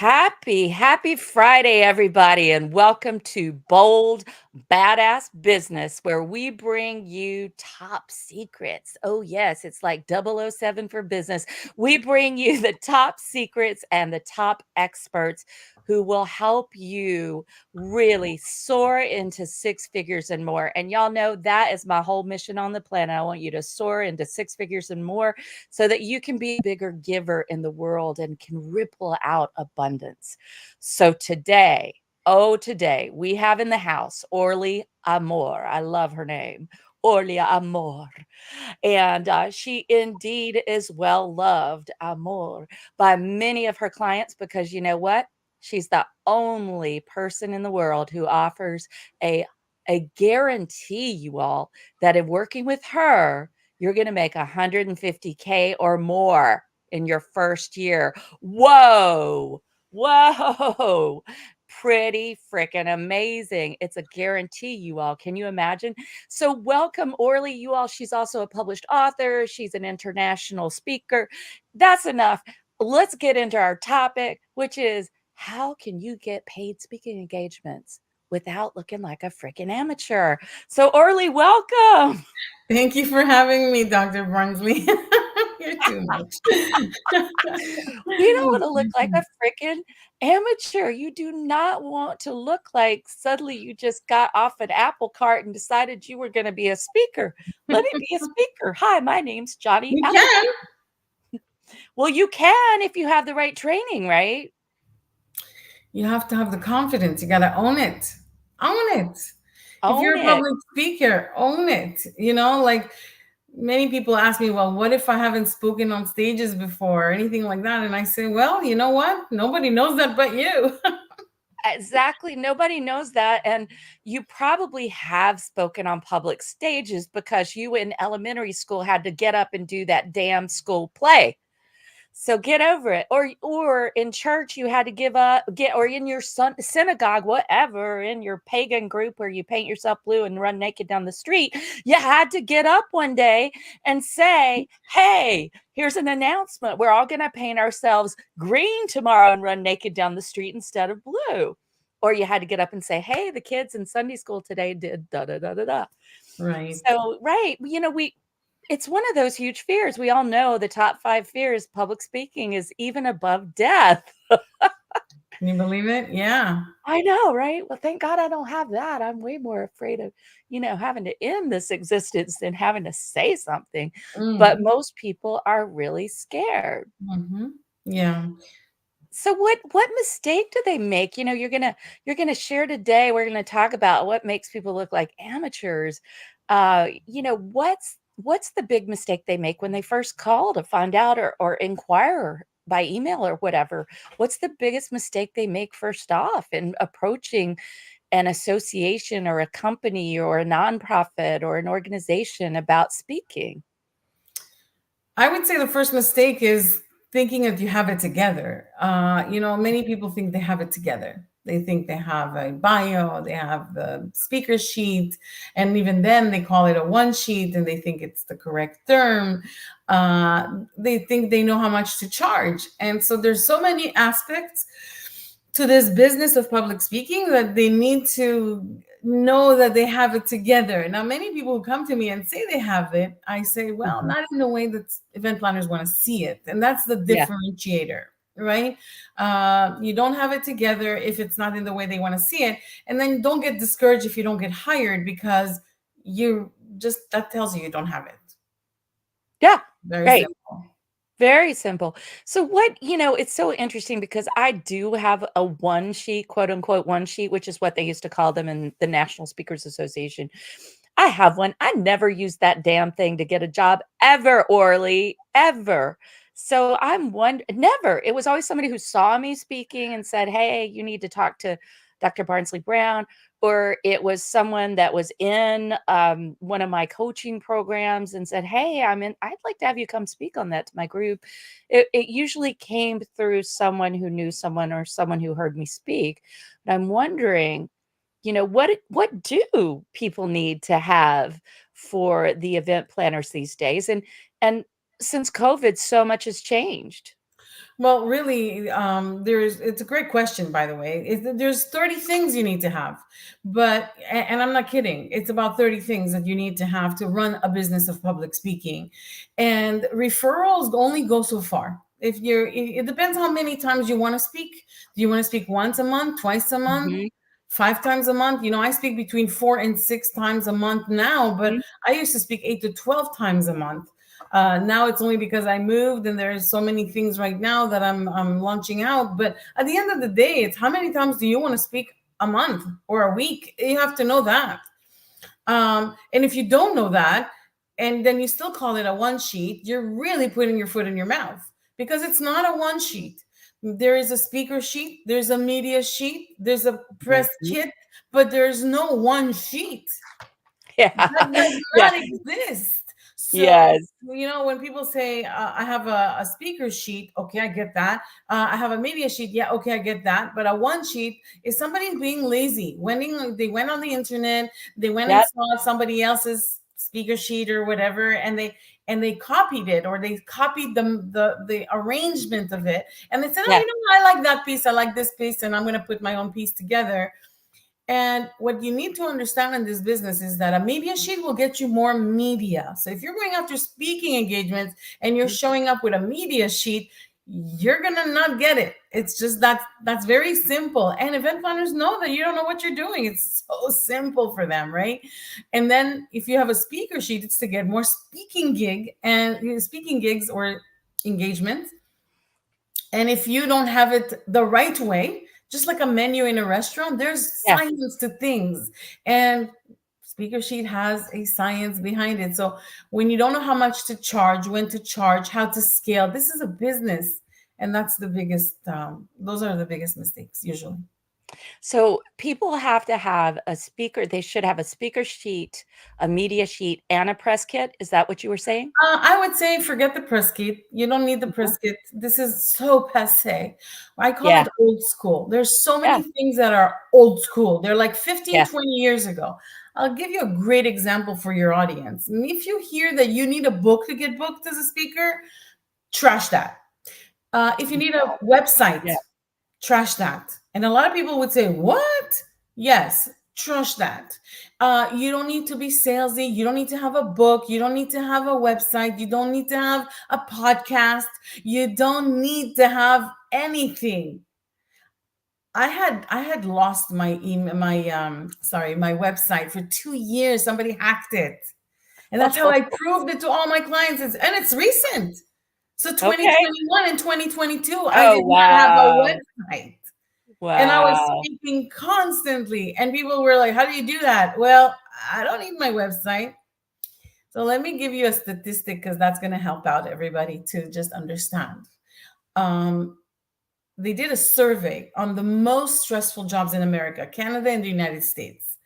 Happy Friday, everybody, and welcome to Bold Badass Business, where we bring you top secrets. Oh, yes, it's like 007 for business. We bring you the top secrets and the top experts who will help you really soar into six figures and more. And y'all know that is my whole mission on the planet. I want you to soar into six figures and more so that you can be a bigger giver in the world and can ripple out abundance. So today, today we have in the house Orly Amor. I love her name. Orly Amor. And she indeed is well loved, Amor, by many of her clients because you know what? She's the only person in the world who offers a a guarantee, you all, that in working with her, you're going to make 150K or more in your first year. Whoa. Whoa. Pretty freaking amazing. It's a guarantee, you all. Can you imagine? So, welcome, Orly. You all, she's also a published author, she's an international speaker. That's enough. Let's get into our topic, which is how can you get paid speaking engagements without looking like a freaking amateur? So, Orly, welcome. Thank you for having me, Dr. Barnsley. You're too much. We don't want to look like a freaking amateur. You do not want to look like suddenly you just got off an apple cart and decided you were going to be a speaker. Let me be a speaker. Hi, my name's Johnny You Apple. can. Well, you can if you have the right training, right? You have to have the confidence. You got to own it. Own it. If Own you're a it. public speaker, own it. Like many people ask me, well, what if I haven't spoken on stages before or anything like that? And I say, well, you know what? Nobody knows that but you. Exactly. Nobody knows that. And you probably have spoken on public stages because you in elementary school had to get up and do that damn school play. So get over it. Or in church you had to give up get or in your synagogue, whatever, in your pagan group where you paint yourself blue and run naked down the street, you had to get up one day and say, "Hey, here's an announcement. We're all going to paint ourselves green tomorrow and run naked down the street instead of blue." Or you had to get up and say, "Hey, the kids in Sunday school today did da da da da da." Right. So, right, we it's one of those huge fears. We all know the top 5 fears, public speaking is even above death. Can you believe it? Yeah. I know, right? Well, thank God I don't have that. I'm way more afraid of, having to end this existence than having to say something. But Mm. most people are really scared. Yeah. So what mistake do they make? You're gonna share today. We're gonna talk about what makes people look like amateurs. What's the big mistake they make when they first call to find out or inquire by email or whatever? What's the biggest mistake they make first off in approaching an association or a company or a nonprofit or an organization about speaking? I would say the first mistake is thinking that you have it together. Many people think they have it together. They think they have a bio, they have the speaker sheet, and even then they call it a one sheet and they think it's the correct term. They think they know how much to charge. And so there's so many aspects to this business of public speaking that they need to know that they have it together. Now, many people who come to me and say they have it, I say, well, Mhm. not in the way that event planners want to see it. And that's the Yeah. differentiator, right? You don't have it together if it's not in the way they want to see it. And then don't get discouraged if you don't get hired because that tells you don't have it. Yeah. Very Right. simple. Very simple. So it's so interesting because I do have a one sheet, quote unquote, one sheet, which is what they used to call them in the National Speakers Association. I have one. I never used that damn thing to get a job ever, Orly, ever. So I'm one never. It was always somebody who saw me speaking and said, "Hey, you need to talk to Dr. Barnsley Brown," or it was someone that was in one of my coaching programs and said, "Hey, I'd like to have you come speak on that to my group." It usually came through someone who knew someone or someone who heard me speak. But I'm wondering, what do people need to have for the event planners these days? And since COVID, so much has changed. Well, really, it's a great question, by the way. There's 30 things you need to have, but, and I'm not kidding. It's about 30 things that you need to have to run a business of public speaking. And referrals only go so far. If you're, it depends how many times you want to speak. Do you want to speak once a month, twice a month, Mhm, 5 times a month? I speak between 4 and 6 times a month now, but mhm. I used to speak 8 to 12 times a month. Now it's only because I moved and there's so many things right now that I'm launching out. But at the end of the day, it's how many times do you want to speak a month or a week? You have to know that. And if you don't know that, and then you still call it a one sheet, you're really putting your foot in your mouth, because it's not a one sheet. There is a speaker sheet, there's a media sheet, there's a press Mhm. kit, but there's no one sheet. That Yeah. does Yeah. not exist. So, Yes. when people say, I have a speaker sheet, okay, I get that. I have a media sheet, yeah, okay, I get that. But a one sheet is somebody being lazy. They went on the internet, they went and Yep. saw somebody else's speaker sheet or whatever, and they copied it, or they copied the arrangement of it, and they said, oh, Yeah. I like that piece, I like this piece, and I'm going to put my own piece together. And what you need to understand in this business is that a media sheet will get you more media. So if you're going after speaking engagements and you're Mhm. showing up with a media sheet, you're gonna not get it. It's just that's very simple. And event planners know that you don't know what you're doing. It's so simple for them, right? And then if you have a speaker sheet, it's to get more speaking gigs or engagements. And if you don't have it the right way, just like a menu in a restaurant, there's Yeah. science to things. And speaker sheet has a science behind it. So when you don't know how much to charge, when to charge, how to scale, this is a business. And that's the biggest, those are the biggest mistakes usually. So people have to have a speaker they should have a speaker sheet, a media sheet, and a press kit. Is that what you were saying? I would say forget the press kit. You don't need the Mhm. press kit. This is so passe. I call Yeah. it old school. There's so Yeah. many things that are old school. They're like 15, Yeah. 20 years ago. I'll give you a great example for your audience. And if you hear that you need a book to get booked as a speaker, trash that. If you need a Yeah. website, trash that. And a lot of people would say, what? Yes, trash that. You don't need to be salesy. You don't need to have a book. You don't need to have a website. You don't need to have a podcast. You don't need to have anything. I had lost my email, my website for 2 years. Somebody hacked it. And that's how I proved it to all my clients. And it's recent. So Okay. 2021 and 2022, I Oh, did not have a wow. website. And I was Wow. speaking constantly. And people were like, how do you do that? Well, I don't need my website. So let me give you a statistic, because that's going to help out everybody to just understand. Um, they did a survey on the most stressful jobs in America, Canada, and the United States.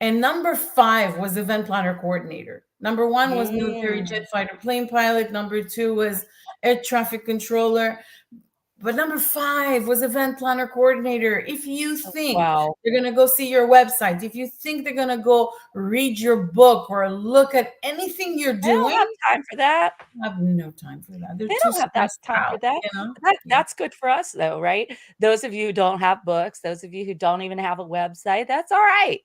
And number 5 was event planner coordinator. Number 1 was military Mm. jet fighter plane pilot. Number 2 was air traffic controller. But number 5 was event planner coordinator. If you Oh, think wow. they're going to go see your website, if you think they're going to go read your book or look at anything you're They don't have doing, time for that. I have no time for that. They're They too don't have that stressed time for out, that. you know? Yeah. That's good for us though, right? Those of you who don't have books, those of you who don't even have a website, that's all right.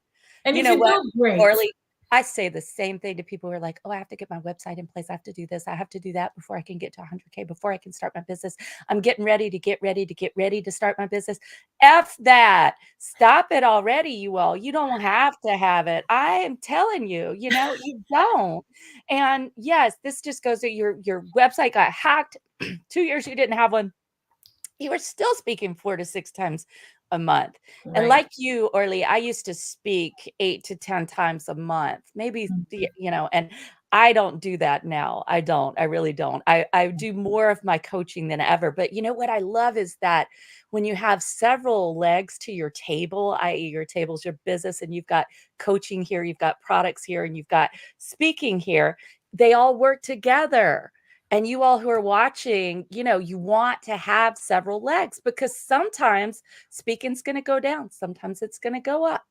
And You if know you what, do, great. Orly? I say the same thing to people who are like, "Oh, I have to get my website in place. I have to do this. I have to do that before I can get to 100K, before I can start my business. I'm getting ready to get ready to get ready to start my business." F that. Stop it already, you all. You don't have to have it. I am telling you, you don't. And yes, this just goes to your website got hacked. 2 years you didn't have one. You were still speaking 4 to 6 times a month. And Right. like you, Orly, I used to speak 8 to 10 times a month, maybe, and I don't do that now. I don't. I really don't. I do more of my coaching than ever. But you know what I love is that when you have several legs to your table, i.e., your table's your business, and you've got coaching here, you've got products here, and you've got speaking here, they all work together. And you all who are watching, you want to have several legs because sometimes speaking's going to go down, sometimes it's going to go up.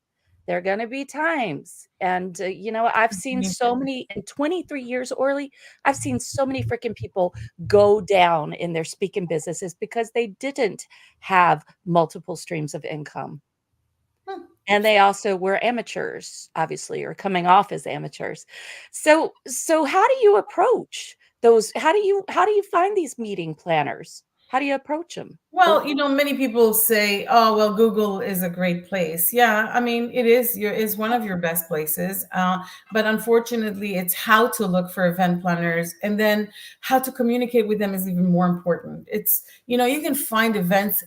There are gonna be times, and, I've seen so many in 23 years, Orly, I've seen so many freaking people go down in their speaking businesses because they didn't have multiple streams of income. Hmm. And they also were amateurs, obviously, or coming off as amateurs. So how do you approach those how do you find these meeting planners? How do you approach them? Well, many people say, "Oh, well, Google is a great place." Yeah, I mean, it is one of your best places. But unfortunately, it's how to look for event planners, and then how to communicate with them is even more important. You can find events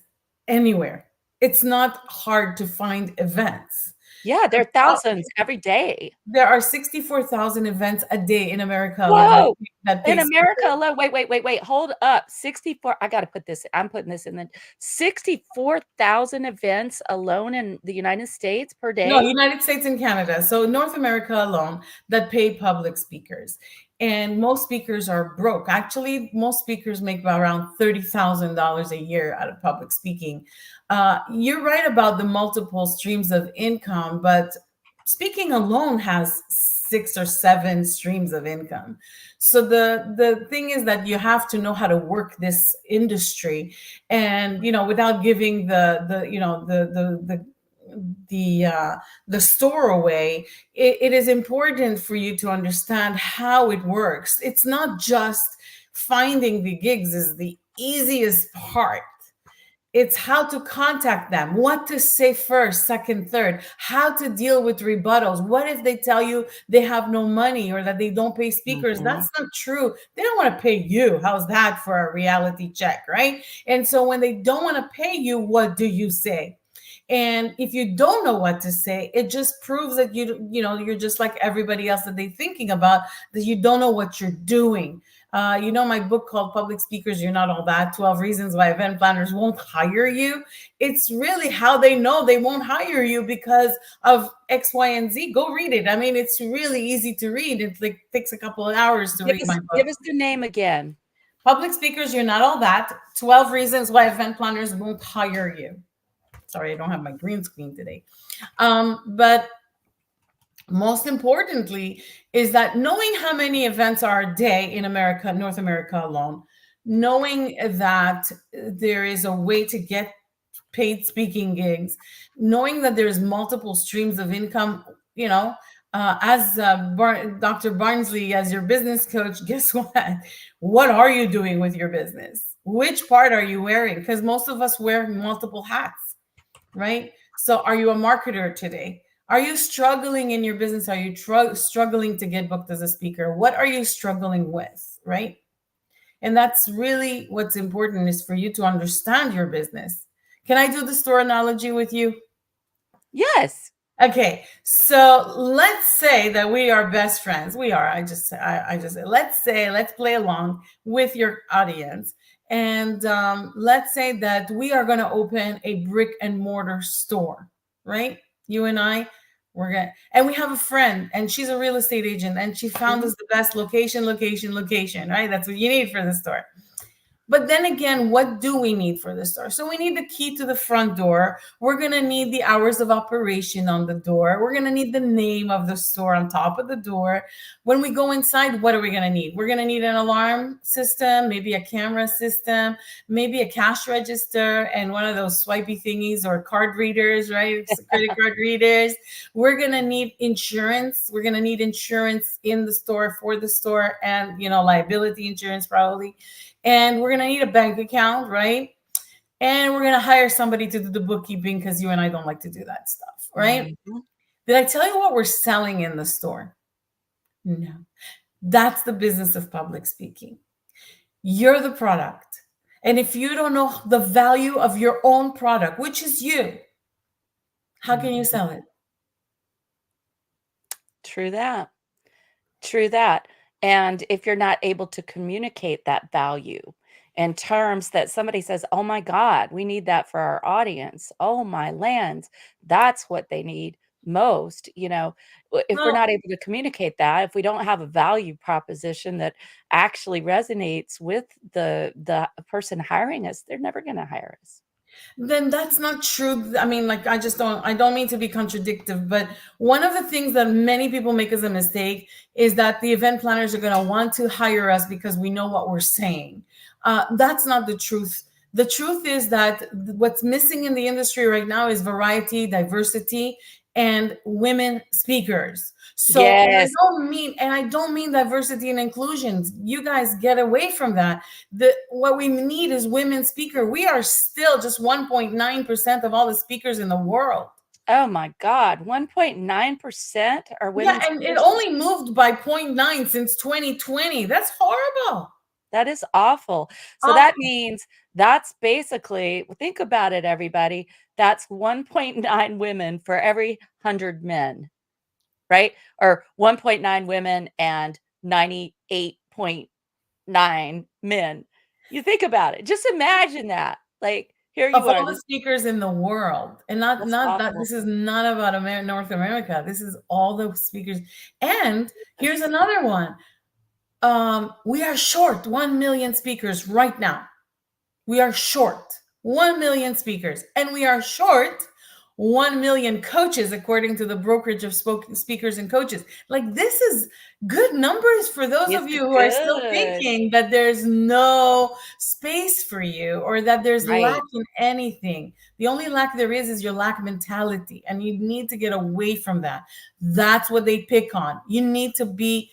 anywhere. It's not hard to find events. Yeah, there are thousands every day. There are 64,000 events a day in America alone Whoa! that In pay America speakers. alone wait, hold up, 64 I gotta put this I'm putting this in the 64,000 events alone in the United States per No, day? United States and Canada. So North America alone that pay public speakers. And most speakers are broke. Actually, most speakers make around $30,000 a year out of public speaking. You're right about the multiple streams of income, but speaking alone has 6 or 7 streams of income. So the thing is that you have to know how to work this industry, and without giving the store away. It is important for you to understand how it works. It's not just finding the gigs is the easiest part. It's how to contact them, what to say first, second, third, how to deal with rebuttals. What if they tell you they have no money or that they don't pay speakers? Mhm. That's not true. They don't want to pay you. How's that for a reality check, right? And so when they don't want to pay you, what do you say? And if you don't know what to say, it just proves that you're just like everybody else that they're thinking about, that you don't know what you're doing. My book called Public Speakers, You're Not All That, 12 Reasons Why Event Planners Won't Hire You. It's really how they know they won't hire you because of X, Y, and Z. Go read it. I mean, it's really easy to read. It like takes a couple of hours to Give read us my give book. us the name again. Public Speakers, You're Not All That, 12 Reasons Why Event Planners Won't Hire You. Sorry, I don't have my green screen today. But most importantly is that knowing how many events are a day in America, North America alone, knowing that there is a way to get paid speaking gigs, knowing that there's multiple streams of income, as Dr. Barnsley, as your business coach, guess what? What are you doing with your business? Which part are you wearing? Because most of us wear multiple hats, right? So, are you a marketer today? Are you struggling in your business? Are you struggling to get booked as a speaker? What are you struggling with, right? And that's really what's important, is for you to understand your business. Can I do the store analogy with you? Yes. Okay, so let's say that we are best friends. We are. I just let's play along with your audience, and let's say that we are going to open a brick and mortar store, right? You and I, and we have a friend, and she's a real estate agent, and she found Mhm. us the best location, right? That's what you need for the store. But then again, what do we need for the store? So we need the key to the front door. We're going to need the hours of operation on the door. We're going to need the name of the store on top of the door. When we go inside, what are we going to need? We're going to need an alarm system, maybe a camera system, maybe a cash register, and one of those swipey thingies or card readers, right? Credit card readers. We're going to need insurance. We're going to need insurance in the store, for the store, and, liability insurance probably. And we're going to need a bank account, right? And we're going to hire somebody to do the bookkeeping, because you and I don't like to do that stuff, right? Mhm. Did I tell you what we're selling in the store? No. That's the business of public speaking. You're the product. And if you don't know the value of your own product, which is you, how can you Mhm. sell it? True that. True that. And if you're not able to communicate that value in terms that somebody says, "Oh my god, we need that for our audience. Oh my lands, that's what they need most," if we're Well, not able to communicate that, if we don't have a value proposition that actually resonates with the person hiring us, they're never gonna hire us. then that's not true. I mean, like, I don't mean to be contradictive, but one of the things that many people make as a mistake is that the event planners are going to want to hire us because we know what we're saying. That's not the truth. The truth is that what's missing in the industry right now is variety, diversity, and women speakers. So, Yes. and I don't mean diversity and inclusion. You guys get away from that. What we need is women speaker. We are still just 1.9% of all the speakers in the world. Oh my God. 1.9% are Yeah, women and it speakers. only moved by point 0.9 since 2020. That's horrible. That is awful. So that means that's basically, think about it, everybody. That's 1.9 women for every 100 men, right? Or 1.9 women and 98.9 men. You think about it. Just imagine that. Like, here Of you are. all the speakers in the world, and That's not that awful. this is not about North America. This is all the speakers. And here's another one. We are short 1 million speakers right now. We are short 1 million speakers, and we are short 1 million coaches, according to the brokerage of speakers and coaches. Like, this is good numbers for those This of is you who are still good. thinking that there's no space for you or that there's lack Right. in anything. The only lack there is your lack mentality, and you need to get away from that. That's what they pick on. You need to be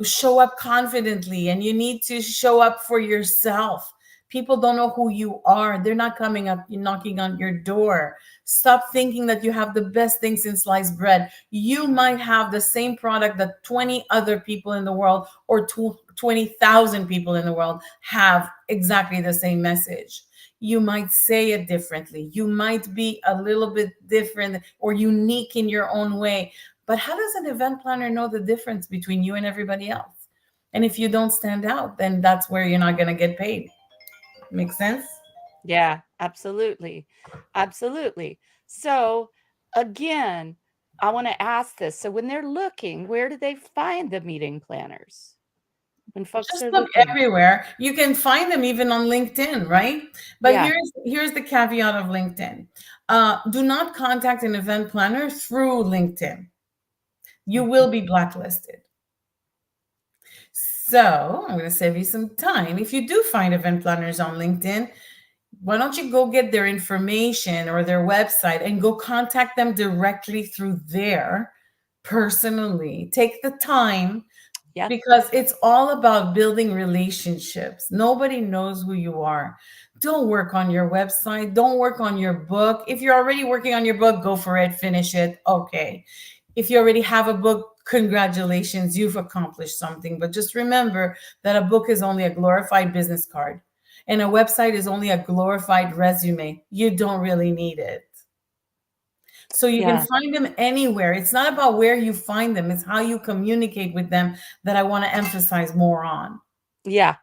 show up confidently, and you need to show up for yourself. People don't know who you are. They're not coming up, knocking on your door. Stop thinking that you have the best thing since sliced bread. You might have the same product that 20 other people in the world, or 20,000 people in the world have exactly the same message. You might say it differently. You might be a little bit different or unique in your own way. But how does an event planner know the difference between you and everybody else? And if you don't stand out, then that's where you're not going to get paid. Make sense? Yeah, absolutely. Absolutely. So, again, I want to ask this. So, when they're looking, where do they find the meeting planners? When folks Just are look looking? everywhere. You can find them even on LinkedIn, right? But Yeah. here's the caveat of LinkedIn. Do not contact an event planner through LinkedIn. You Mhm. will be blacklisted. So I'm going to save you some time. If you do find event planners on LinkedIn, why don't you go get their information or their website and go contact them directly through there personally? Take the time, Yeah. because it's all about building relationships. Nobody knows who you are. Don't work on your website. Don't work on your book. If you're already working on your book, go for it, finish it. Okay. If you already have a book, congratulations, you've accomplished something. But just remember that a book is only a glorified business card, and a website is only a glorified resume. You don't really need it. So you can Yeah. find them anywhere. It's not about where you find them, it's how you communicate with them that I want to emphasize more on. Yeah.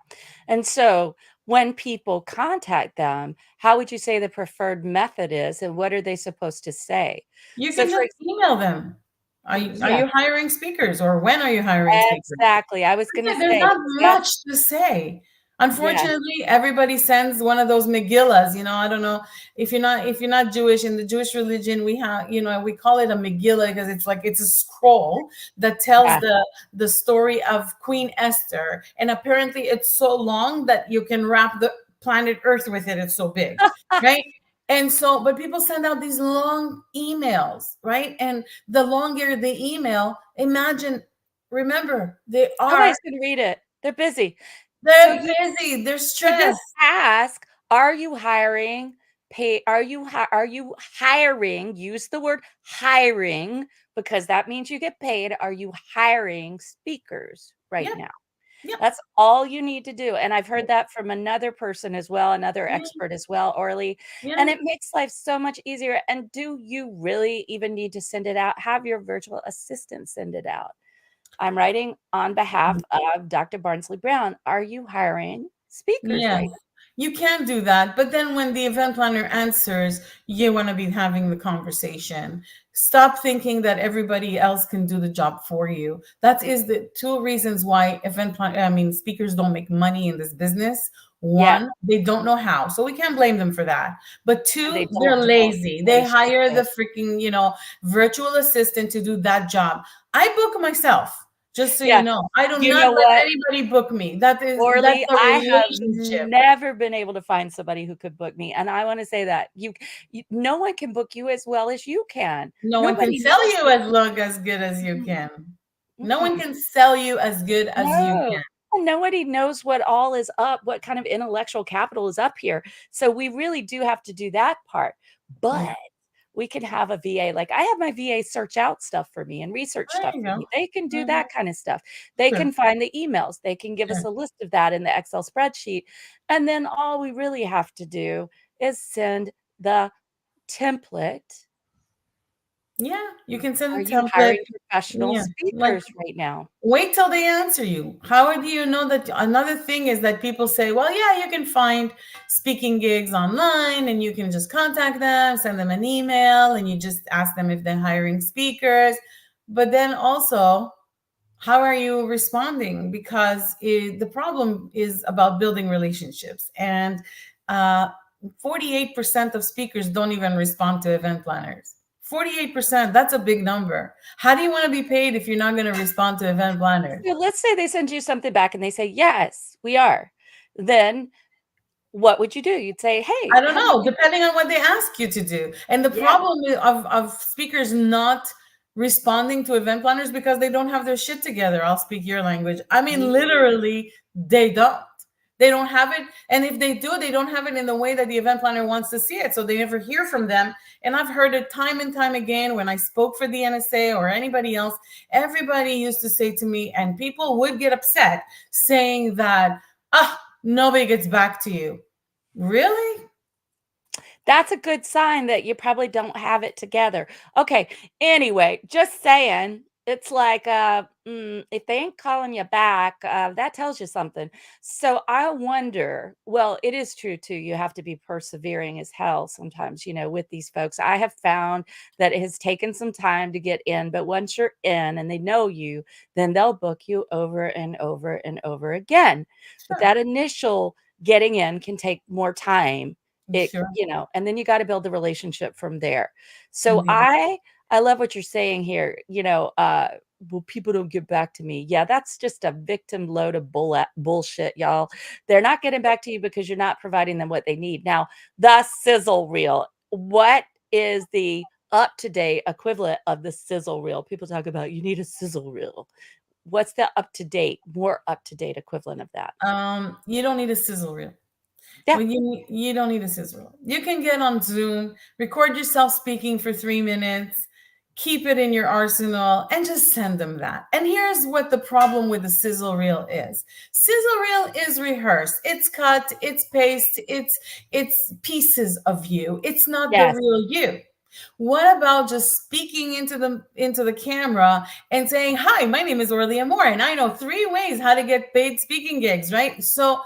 And so, when people contact them, how would you say the preferred method is, and what are they supposed to say? You So, can for just email them. Are yeah, you hiring speakers, or when are you hiring speakers? exactly. I was gonna There's say, not because much that's to say. yeah, Unfortunately, everybody sends one of those Megillas. I don't know if you're not Jewish. In the Jewish religion, we have, we call it a Megillah because it's a scroll that tells yeah. the story of Queen Esther, and apparently it's so long that you can wrap the planet Earth with it. It's so big, right? And so, but people send out these long emails, right? And the longer the email, remember, Nobody's gonna read it. They're busy. So they're you busy, they're so just stressed. ask, "Are you hiring? Are you hiring?" Use the word hiring, because that means you get paid. Are you hiring speakers right Yep, now? yep, That's all you need to do, and I've heard that from another person as well, another yeah, expert as well, Orly, and yeah. it makes life so much easier. And do you really even need to send it out? Have your virtual assistant send it out. I'm writing on behalf of Dr. Barnsley Brown. Are you hiring speakers Yes, right you can do that. But then when the event planner answers, you want to be having the conversation. Stop thinking that everybody else can do the job for you. That is the two reasons why speakers don't make money in this business. Yeah, One, they don't know how, so we can't blame them for that. But and two, they they're don't develop lazy. They hire the relationship. freaking, virtual assistant to do that job. I book myself, just so you Yeah. know. I do You not know let what, anybody book me. That's Orly, a I have relationship. never been able to find somebody who could book me, and I wanna say that. No one can book you as well as you can. No one can Nobody sell knows you what. as good as you Mhm, can. No one mm-mm. can sell you as good as you No, can. and nobody knows what all is up, what kind of intellectual capital is up here. So we really do have to do that part. Yeah. But we can have a VA. Like I have my VA search out stuff for me and research There stuff you for go. me. They can do Mhm. that kind of stuff. They Sure, can find the emails. They can give us sure. a list of that in the Excel spreadsheet. And then all we really have to do is send the template. Yeah, you can send Are a you template. hiring professional Yeah, like, speakers right now? wait till they answer you. How do you know that? Another thing is that people say, well, yeah, you can find speaking gigs online and you can just contact them, send them an email, and you just ask them if they're hiring speakers. But then also, how are you responding? Because the problem is about building relationships. And uh, 48% of speakers don't even respond to event planners. 48%, that's a big number. How do you want to be paid if you're not going to respond to event planners? So let's say they send you something back and they say, "Yes, we are." Then what would you do? You'd say, I "Hey, don't how did know, you do?" depending on what they ask you to do. And the Yeah. problem of speakers not responding to event planners because they don't have their shit together. I'll speak your language. I mean, Mm. literally, they don't. They don't have it. And if they do, they don't have it in the way that the event planner wants to see it. So they never hear from them. And I've heard it time and time again when I spoke for the NSA or anybody else. Everybody used to say to me, and people would get upset saying that, nobody gets back to you. Really? That's a good sign that you probably don't have it together. Okay, anyway, just saying, it's like, if they ain't calling you back, that tells you something. So I wonder, well, it is true too, you have to be persevering as hell sometimes, with these folks. I have found that it has taken some time to get in, but once you're in and they know you, then they'll book you over and over and over again. But Sure. that initial getting in can take more time, Sure. and then you gotta build the relationship from there. So Indeed. I love what you're saying here, "Well, people don't get back to me." Yeah, that's just a victim load of bullshit, y'all. They're not getting back to you because you're not providing them what they need. Now, the sizzle reel. What is the up-to-date equivalent of the sizzle reel? People talk about, "You need a sizzle reel." What's the more up-to-date equivalent of that? You don't need a sizzle reel. Yeah, Well, you don't need a sizzle reel. You can get on Zoom, record yourself speaking for 3 minutes, keep it in your arsenal, and just send them that. And here's what the problem with the sizzle reel is. Sizzle reel is rehearsed. It's cut, it's paste, it's pieces of you. It's not the yes. real you. What about just speaking into the camera and saying, "Hi, my name is Orly Amor, and I know 3 ways how to get paid speaking gigs," right? So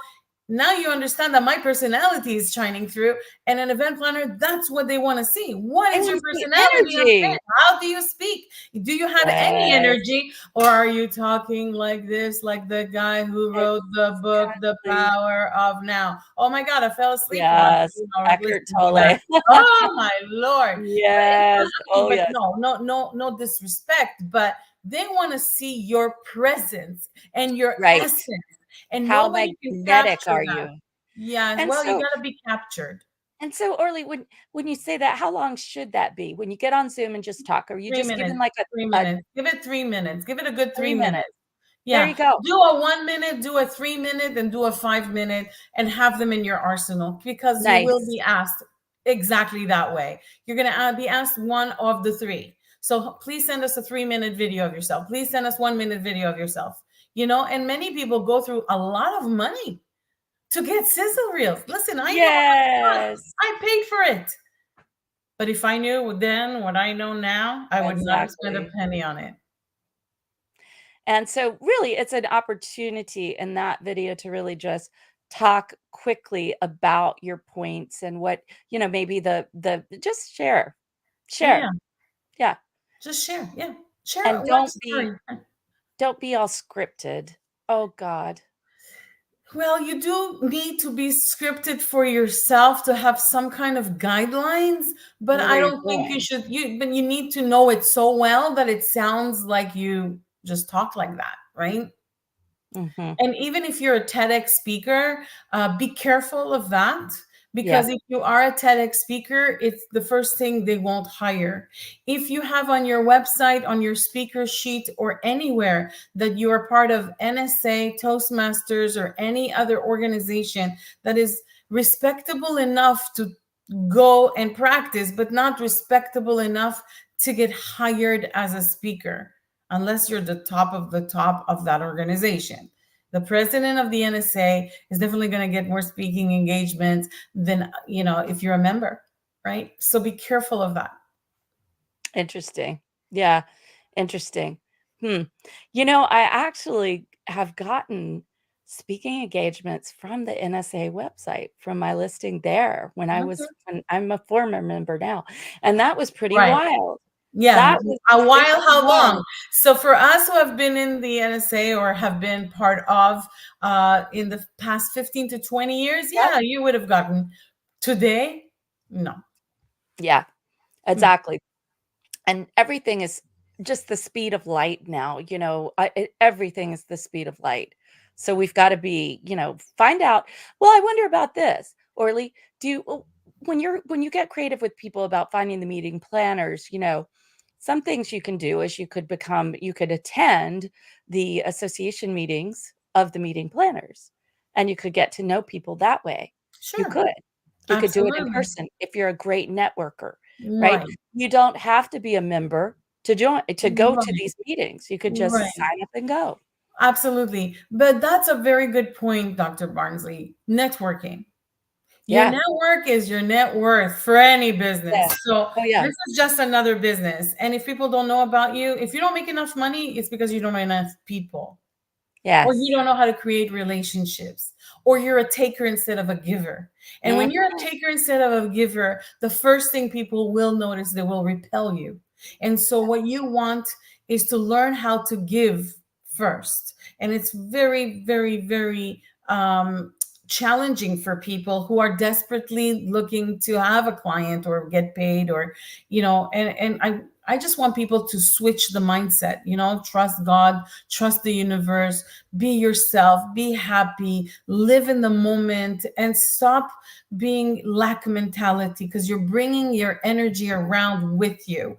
now you understand that my personality is shining through, and an event planner, that's what they want to see. What They is wanna your see personality on stage? energy. How do you speak? Do you have any Yes, energy, or are you talking like this, like the guy who wrote the book The exactly. Power of Now? Oh my god, I fell asleep Yes, Eckhart listening to that. Tolle. Oh my lord. But it's Yes, not, oh, but yes, no disrespect, but they want to see your presence and your right. essence, and How nobody can magnetic capture are that. you? Yes, And well, you so got to be captured. Orly, when you say that, how long should that be? When you get on Zoom and just talk, are you Three just giving minutes. like Three a minutes. Give it 3 minutes. Give it a good 3 3 minutes. minutes? There Yeah. you go. Do a 1 minute, do a 3 minute, and do a 5 minute, and have them in your arsenal because you will Nice. be asked exactly that way. You're going to be asked one of the three. So please send us a 3 minute video of yourself. Please send us 1 minute video of yourself. And many people go through a lot of money to get sizzle reels. Listen, I know how much it costs. Yes, I paid for it. But if I knew then what I know now, I would not have spent a exactly. penny on it. And so really it's an opportunity in that video to really just talk quickly about your points and what, maybe the just share. Yeah, Share. Yeah. just share. Yeah, share And one story. don't be all scripted. Oh god. Well, you do need to be scripted for yourself to have some kind of guidelines, but What are I you don't think you doing? should but you need to know it so well that it sounds like you just talk like that, right? Mhm. And even if you're a TEDx speaker, be careful of that, Yeah. because if you are a TEDx speaker, it's the first thing they won't hire. If you have on your website, on your speaker sheet, or anywhere that you are part of NSA, Toastmasters, or any other organization that is respectable enough to go and practice, but not respectable enough to get hired as a speaker, unless you're the top of that organization. The president of the NSA is definitely going to get more speaking engagements than, if you're a member, right? So be careful of that. Interesting. Yeah, interesting. Hmm. I actually have gotten speaking engagements from the NSA website, from my listing there Mhm. when I'm a former member now, and that was pretty Right. wild. Yeah. That was A while, pretty how long? wild. So for us who have been in the NSA or have been part of in the past 15 to 20 years, Yep. yeah, you would have gotten. Today, no. Yeah, Mm. exactly. And everything is just the speed of light now, everything is the speed of light. So we've got to be, find out. Well, I wonder about this, Orly. Do you when you get creative with people about finding the meeting planners, some things you can do is you could attend the association meetings of the meeting planners, and you could get to know people that way. You Sure. could. You could do it in Absolutely. person if you're a great networker, right? Right. You don't have to be a member to go to Right. these meetings. You could just Right. sign up and go. Absolutely. But that's a very good point, Dr. Barnsley. Networking. Your Yeah. network is your net worth for any business. Yeah. So Oh, yeah. this is just another business. And if people don't know about you, if you don't make enough money, it's because you don't know enough people, or you Yes. don't know how to create relationships, or you're a taker instead of a giver. And when Mhm. you're a taker instead of a giver, the first thing people will notice, they will repel you. And so what you want is to learn how to give first. And it's very, very, very challenging for people who are desperately looking to have a client or get paid, or and I just want people to switch the mindset, trust God, trust the universe, be yourself, be happy, live in the moment, and stop being lack mentality, because you're bringing your energy around with you.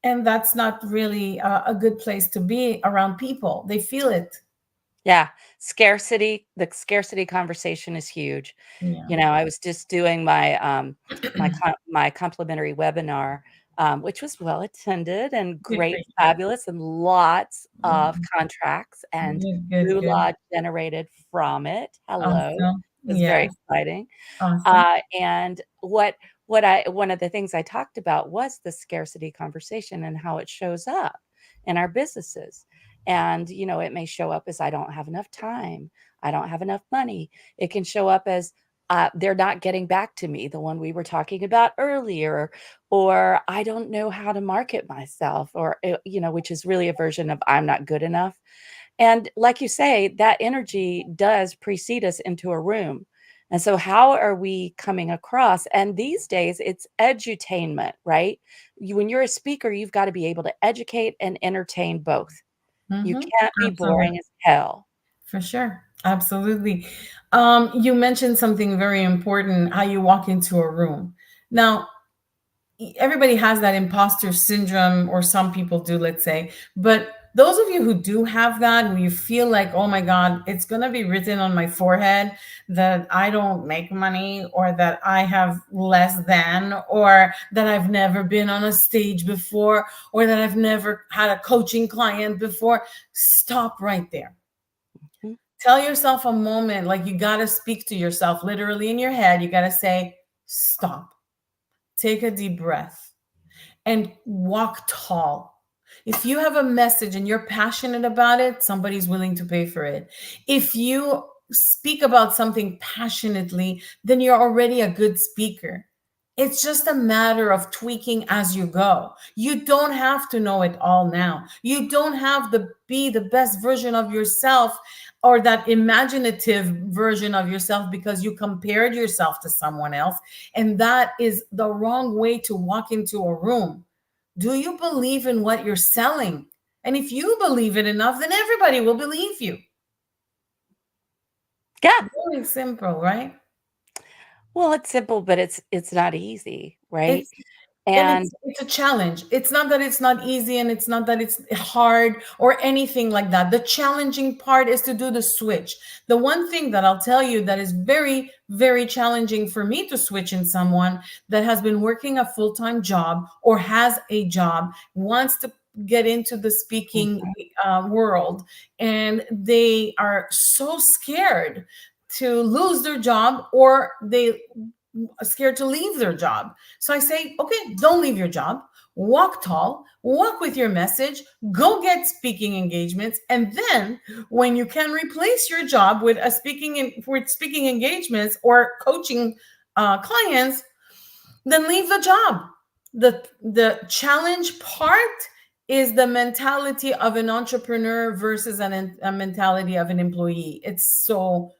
And that's not really a good place to be around people. They feel it. Yeah. The scarcity conversation is huge. Yeah. I was just doing my complimentary webinar, which was well attended and Good for great, fabulous, and lots of you. contracts and Good, good, good. moolah generated from it. Hello. Awesome. It was Yeah. very exciting. Awesome. And what I one of the things I talked about was the scarcity conversation and how it shows up in our businesses. And, it may show up as I don't have enough time. I don't have enough money. It can show up as they're not getting back to me, the one we were talking about earlier, or I don't know how to market myself, or, which is really a version of I'm not good enough. And like you say, that energy does precede us into a room. And so, how are we coming across? And these days, it's edutainment, right? When you're a speaker, you've got to be able to educate and entertain both. You Mm-hmm. can't be Absolutely. boring as hell. For sure. Absolutely. You mentioned something very important, how you walk into a room. Now, everybody has that imposter syndrome, or some people do, let's say. But those of you who do have that, and you feel like, oh my God, it's going to be written on my forehead that I don't make money, or that I have less than, or that I've never been on a stage before, or that I've never had a coaching client before, stop right there. Mhm. Tell yourself a moment, like you got to speak to yourself literally in your head. You got to say, stop, take a deep breath, and walk tall. If you have a message and you're passionate about it, somebody's willing to pay for it. If you speak about something passionately, then you're already a good speaker. It's just a matter of tweaking as you go. You don't have to know it all now. You don't have to be the best version of yourself or that imaginative version of yourself because you compared yourself to someone else. And that is the wrong way to walk into a room. Do you believe in what you're selling? And if you believe it enough, then everybody will believe you. Yeah. Really simple, right? Well, it's simple, but it's not easy, right? It's and And it's a challenge. It's not that it's not easy and it's not that it's hard or anything like that. The challenging part is to do the switch. The one thing that I'll tell you that is very, very challenging for me to switch in someone that has been working a full-time job or has a job, wants to get into the speaking Mhm. world, and they are so scared to lose their job, or they scared to leave their job. So I say, okay, don't leave your job. Walk tall, walk with your message, go get speaking engagements, and then when you can replace your job with with speaking engagements or coaching clients, then leave the job. The challenge part is the mentality of an entrepreneur versus a mentality of an employee. It's so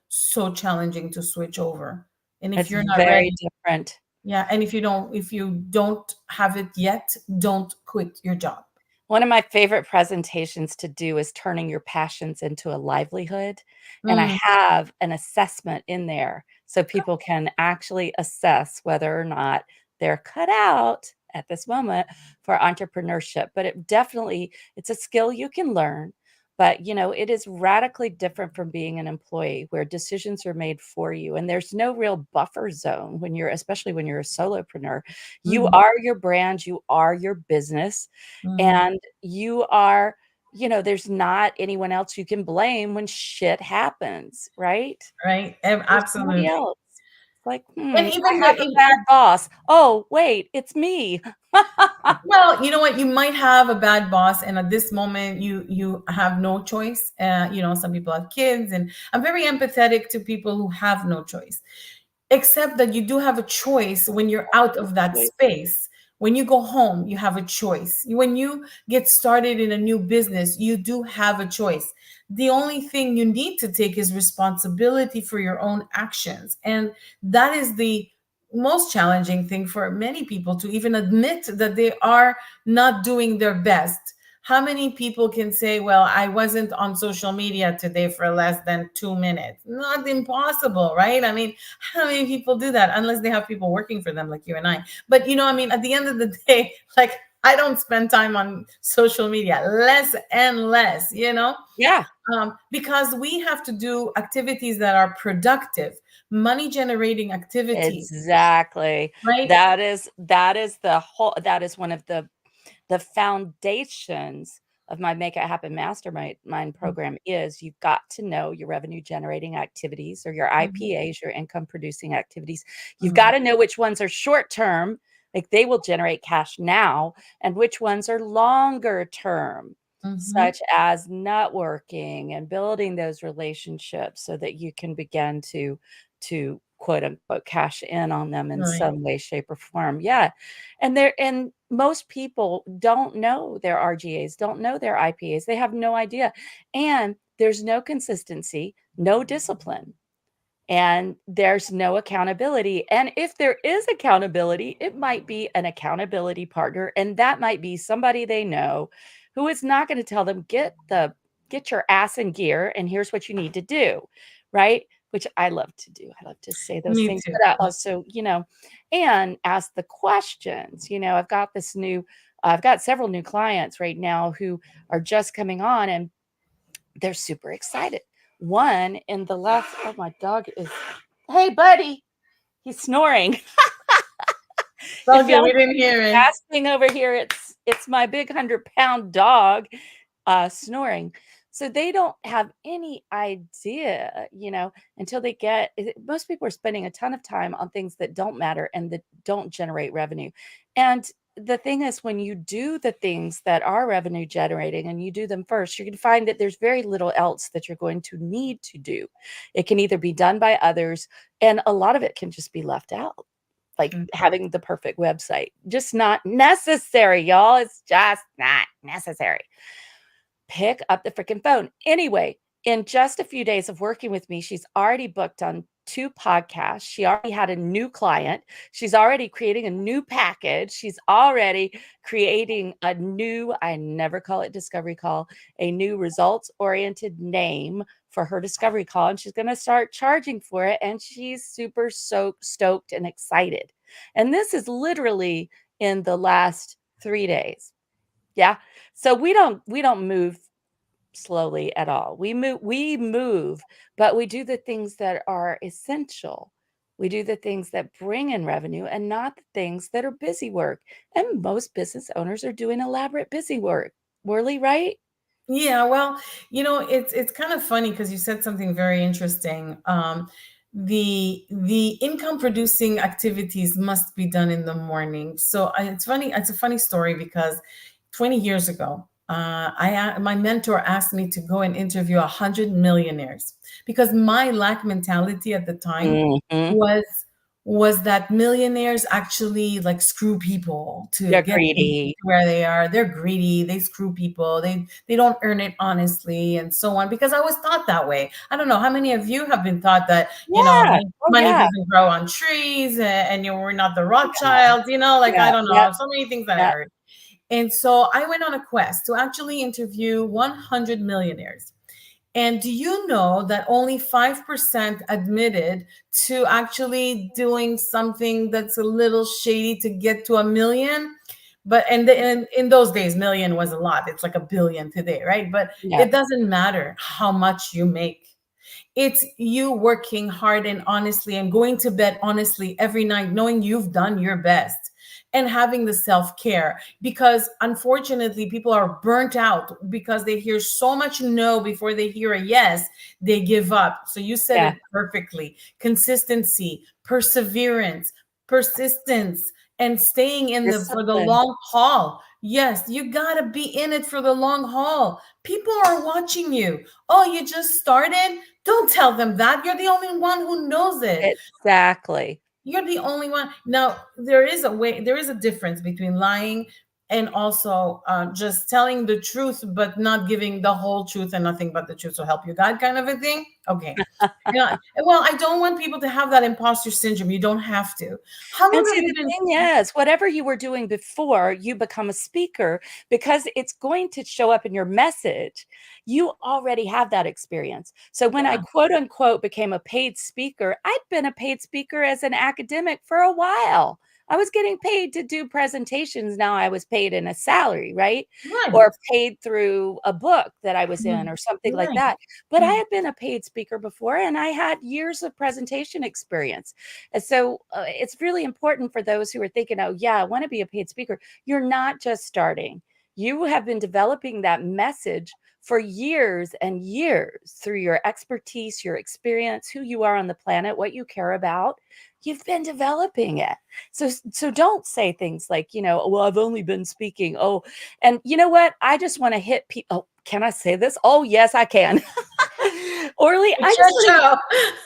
challenging to switch over. And if It's you're not very ready, different. yeah, and if you don't have it yet, don't quit your job. One of my favorite presentations to do is turning your passions into a livelihood, and I Mm, have an assessment in there so people can actually assess whether or not they're cut out at this moment for entrepreneurship, but it definitely it's a skill you can learn, but, it is radically different from being an employee where decisions are made for you, and there's no real buffer zone when you're especially when you're a solopreneur. You mhm, are your brand, you are your business, mhm. and you are there's not anyone else you can blame when shit happens, right? Right? There's somebody Absolutely. else. It's like, And I even have a bad boss. Oh, wait, it's me. well, you know what? You might have a bad boss, and at this moment, you have no choice. Some people have kids, and I'm very empathetic to people who have no choice. Except that you do have a choice when you're out of that space. When you go home, you have a choice. When you get started in a new business, you do have a choice. The only thing you need to take is responsibility for your own actions. And that is the most challenging thing for many people, to even admit that they are not doing their best. How many people can say, well, I wasn't on social media today for less than 2 minutes? Not impossible, right? I mean, how many people do that unless they have people working for them like you and I? But I mean, at the end of the day, like, I don't spend time on social media, less and less, Yeah, because we have to do activities that are productive, money generating activities, exactly. right? That is one of the foundations of my Make It Happen Mastermind mind program is you've got to know your revenue generating activities or your Mhm, IPAs, your income producing activities. You've got mhm, to know which ones are short term, like they will generate cash now, and which ones are longer term, mhm. such as networking and building those relationships so that you can begin to quote unquote cash in on them in Right. some way, shape, or form. Yeah. And most people don't know their RGAs, don't know their IPAs. They have no idea. And there's no consistency, no discipline, and there's no accountability. And if there is accountability, it might be an accountability partner, and that might be somebody they know who is not going to tell them, get your ass in gear, and here's what you need to do, right? Which I love to do. I love to say those Me things, too. but I also, and ask the questions. I've got several new clients right now who are just coming on, and they're super excited. One in the last oh, my dog is hey, buddy. He's snoring. If Okay, y'all we hear didn't any hear it. gasping over here, it's my big 100-pound dog, snoring. So they don't have any idea, until they get most people are spending a ton of time on things that don't matter and that don't generate revenue. And the thing is, when you do the things that are revenue generating and you do them first, you're going to find that there's very little else that you're going to need to do. It can either be done by others, and a lot of it can just be left out, like Mm. having the perfect website. Just not necessary, y'all. It's just not necessary. Pick up the freaking phone. Anyway, in just a few days of working with me, she's already booked on 2 podcasts. She already had a new client. She's already creating a new package. She's already creating a new, I never call it discovery call, a new results-oriented name for her discovery call, and she's gonna start charging for it, and she's super stoked and excited. And this is literally in the last 3 days. Yeah. So we don't move slowly at all. We move, but we do the things that are essential. We do the things that bring in revenue and not the things that are busy work. And most business owners are doing elaborate busy work. Worley, right? Yeah, well, it's kind of funny because you said something very interesting. The income producing activities must be done in the morning. So it's funny. It's a funny story because 20 years ago, my mentor asked me to go and interview 100 millionaires because my lack mentality at the time Mhm. was was that millionaires actually like screw people to They're get them to greedy. where they are. They're greedy. They screw people. They don't earn it honestly, and so on. Because I was taught that way. I don't know how many of you have been taught that Yeah. Oh, money yeah. doesn't grow on trees, and you were not the Yeah. Rothschilds. Like I Yeah. don't Yep. know, so many things that I Yep. heard. And so I went on a quest to actually interview 100 millionaires. And do you know that only 5% admitted to actually doing something that's a little shady to get to a million? But in those days, million was a lot. It's like a billion today, right? But it Yep. doesn't matter how much you make. It's you working hard and honestly and going to bed honestly every night, knowing you've done your best and having the self care. Because unfortunately, people are burnt out because they hear so much no before they hear a yes, they give up. So you said Yeah. it perfectly: consistency, perseverance, persistence, and staying in the for the Discipline. long haul. Yes, you got to be in it for the long haul. People are watching you. Oh, you just started? Don't tell them that. You're the only one who knows it. Exactly. You're the only one. Now, there is a difference between lying and also just telling the truth, but not giving the whole truth and nothing but the truth. So help you God kind of a thing. Okay. Yeah. Well, I don't want people to have that imposter syndrome. You don't have to. How And long have see, you the been? thing is, whatever you were doing before you become a speaker, because it's going to show up in your message, you already have that experience. So when I Yeah, quote unquote became a paid speaker, I'd been a paid speaker as an academic for a while. I was getting paid to do presentations. Now I was paid in a salary, right? right. Or paid through a book that I was in Mhm. or something like Right. that. But I Mhm. had been a paid speaker before and I had years of presentation experience. And so it's really important for those who are thinking, oh, yeah, I want to be a paid speaker. You're not just starting, you have been developing that message for years and years through your expertise, your experience, who you are on the planet, what you care about. You've been developing it. So don't say things like, well, I've only been speaking. Oh, and you know what? I just want to hit people. Oh, can I say this? Oh, yes, I can. Orly, I It's just your want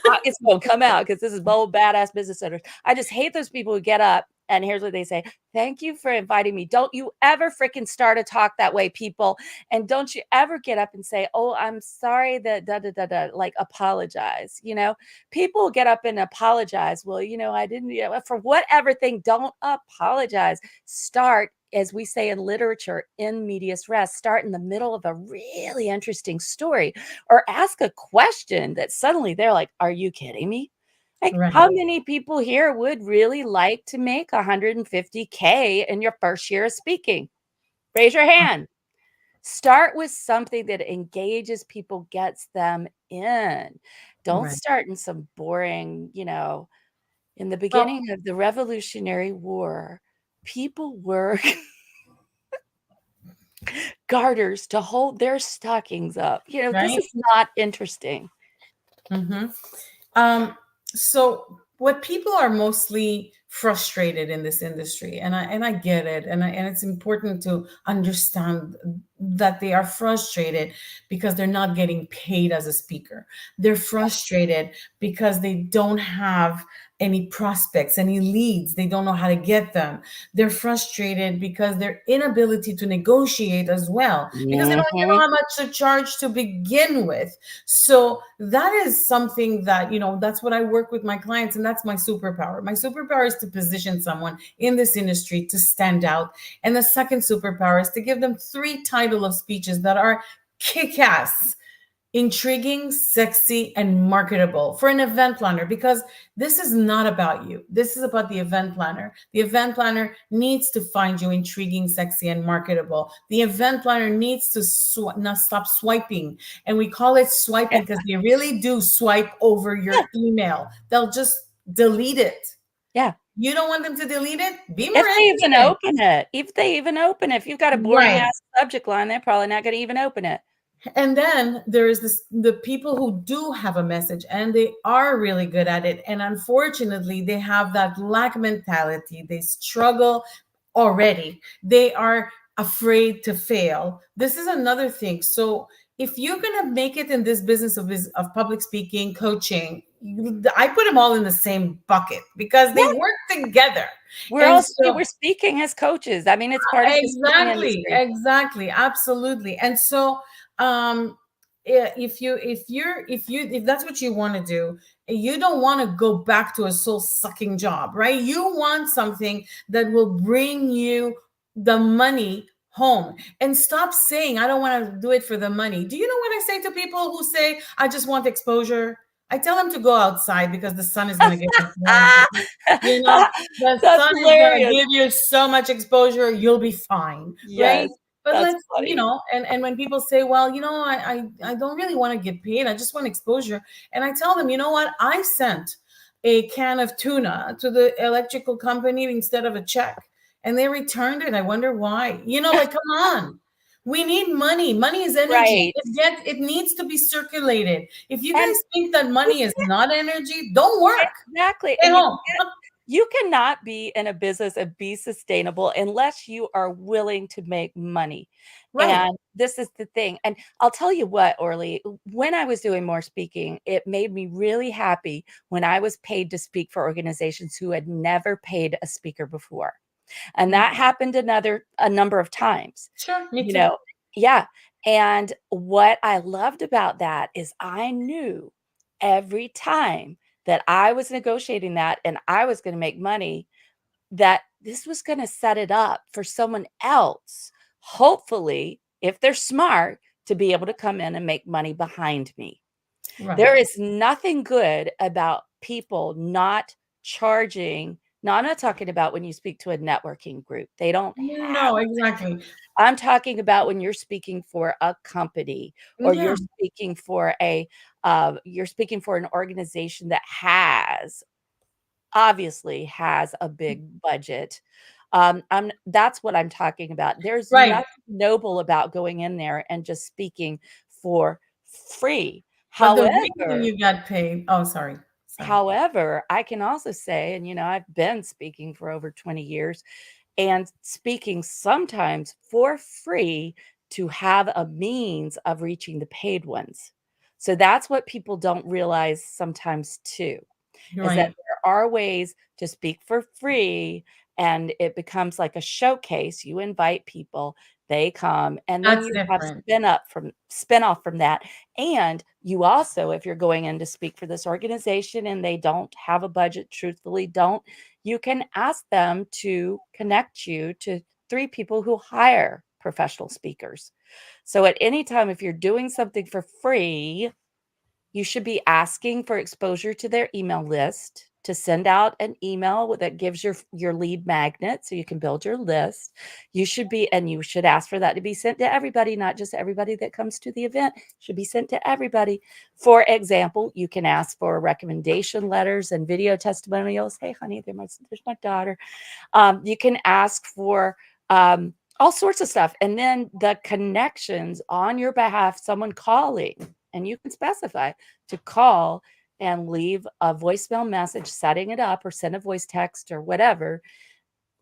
to show. it's gonna come out because this is bold, badass business owners. I just hate those people who get up and here's what they say: "Thank you for inviting me." Don't you ever freaking start a talk that way, people, and don't you ever get up and say, "Oh, I'm sorry that da da da da," like apologize. People get up and apologize. Well, I didn't, for whatever thing. Don't apologize. Start, as we say in literature, in medias res. Start in the middle of a really interesting story or ask a question that suddenly they're like, "Are you kidding me?" Like, Right. how many people here would really like to make 150K in your first year of speaking? Raise your hand. Start with something that engages people, gets them in. Don't Right. start in some boring, in the Well, beginning of the Revolutionary War, people were garters to hold their stockings up. This right. is not interesting. Hmm. So what people are mostly frustrated in this industry, and I get it, and it's important to understand that they are frustrated because they're not getting paid as a speaker. They're frustrated because they don't have any prospects, any leads. They don't know how to get them. They're frustrated because their inability to negotiate as well, because they don't even know Mhm. how much to charge to begin with. So that is something that, that's what I work with my clients, and that's my superpower. My superpower is to position someone in this industry to stand out. And the second superpower is to give them three title of speeches that are kick-ass, intriguing, sexy, and marketable for an event planner, because this is not about you. This is about the event planner. The event planner needs to find you intriguing, sexy, and marketable. The event planner needs to not stop swiping. And we call it swiping because they really do swipe over your email. They'll just delete it. Yeah. You don't want them to delete it? Be more If they even interesting. open it, if you've got a boring Right. ass subject line, they're probably not gonna even open it. And then there is the people who do have a message and they are really good at it. And unfortunately, they have that lack mentality. They struggle already. They are afraid to fail. This is another thing. So if you're gonna make it in this business of public speaking, coaching, I put them all in the same bucket because they Yeah, work together. we're And all so we're speaking as coaches. I mean, it's part of the speaking exactly, industry. exactly, absolutely. And so if that's what you want to do, you don't want to go back to a soul sucking job, right? You want something that will bring you the money home, and stop saying I don't want to do it for the money. Do you know what I say to people who say I just want exposure? I tell them to go outside because the sun is going to give it to them. You know, the That's sun is going to hilarious. give you so much exposure, you'll be fine, right? Yes, But that's let's, funny. and when people say, well, I don't really want to get paid, I just want exposure. And I tell them, you know what? I sent a can of tuna to the electrical company instead of a check, and they returned it. I wonder why. Like, come on. We need money. Money is energy. Right. It needs to be circulated. If you And guys think that money is not energy, don't work. exactly, Stay and home. you cannot be in a business and be sustainable unless you are willing to make money. Right. And this is the thing. And I'll tell you what, Orly, when I was doing more speaking, it made me really happy when I was paid to speak for organizations who had never paid a speaker before. And Mm. that happened a number of times, Sure. Me you too. know. Yeah. And what I loved about that is I knew every time that I was negotiating that and I was gonna make money, that this was gonna set it up for someone else, hopefully, if they're smart, to be able to come in and make money behind me. Right. There is nothing good about people not charging. Now, I'm not talking about when you speak to a networking group. They don't have No, exactly. I'm talking about when you're speaking for a company or Yeah. you're speaking for an organization that obviously has a big budget. That's what I'm talking about. There's Right. nothing noble about going in there and just speaking for free. But the reason However, you got paid, oh, sorry. Sorry. I can also say, and I've been speaking for over 20 years and speaking sometimes for free to have a means of reaching the paid ones. So that's what people don't realize sometimes too, is that Right. there are ways to speak for free and it becomes like a showcase. You invite people, they come, and then That's you have different. spin off from that. And you also, if you're going in to speak for this organization and they don't have a budget, truthfully don't, you can ask them to connect you to 3 people who hire professional speakers. So at any time, if you're doing something for free, you should be asking for exposure to their email list to send out an email that gives your lead magnet so you can build your list. You should ask for that to be sent to everybody, not just everybody that comes to the event. It should be sent to everybody. For example, you can ask for recommendation letters and video testimonials. Hey, honey, there's my daughter. You can ask for all sorts of stuff. And then the connections on your behalf, someone calling, and you can specify to call and leave a voicemail message setting it up, or send a voice text or whatever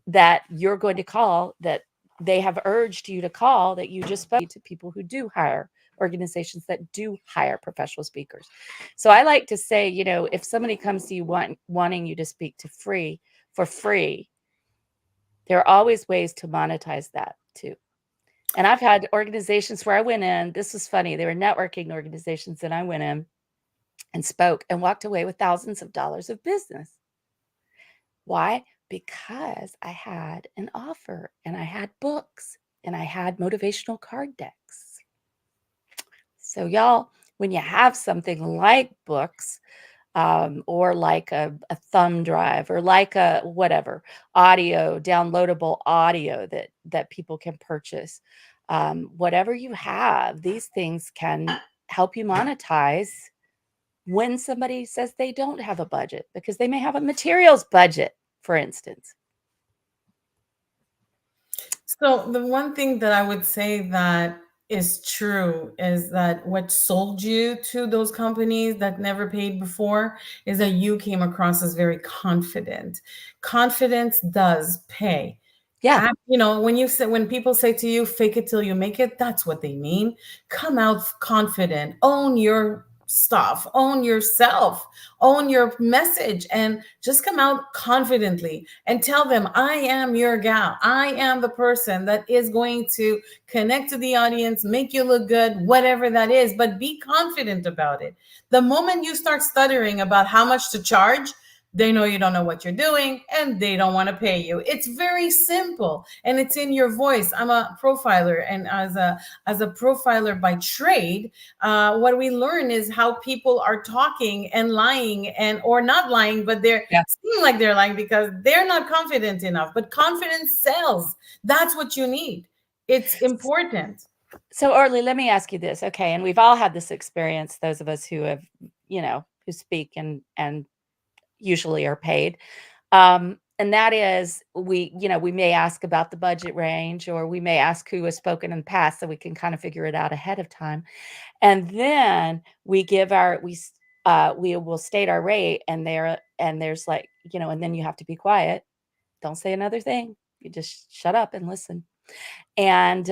that you're going to call, that they have urged you to call, that you just spoke to people who do hire, organizations that do hire professional speakers. So I like to say, if somebody comes to you wanting you to speak to free for free, there are always ways to monetize that too. And I've had organizations where I went in, this was funny, they were networking organizations, and I went in and spoke and walked away with thousands of dollars of business. Why? Because I had an offer, and I had books, and I had motivational card decks. So, y'all, when you have something like books, or like a thumb drive, or like a whatever audio, downloadable audio that people can purchase, whatever you have, these things can help you monetize when somebody says they don't have a budget, because they may have a materials budget, for instance. So the one thing that I would say that is true is that what sold you to those companies that never paid before is that you came across as very confident. Confidence does pay. Yeah. When people say to you, fake it till you make it, that's what they mean. Come out confident, own your stuff, own yourself, own your message, and just come out confidently and tell them, I am your gal. I am the person that is going to connect to the audience, make you look good, whatever that is, but be confident about it. The moment you start stuttering about how much to charge, they know you don't know what you're doing and they don't want to pay you. It's very simple, and it's in your voice. I'm a profiler, and as a profiler by trade, what we learn is how people are talking and lying, and or not lying, but they're Yeah. seem like they're lying because they're not confident enough. But confidence sells. That's what you need. It's important. So, Orly, let me ask you this. Okay. And we've all had this experience, those of us who have, who speak and usually are paid. And that is, we may ask about the budget range, or we may ask who has spoken in the past, so we can kind of figure it out ahead of time. And then we will state our rate, and there's like, and then you have to be quiet. Don't say another thing. You just shut up and listen. And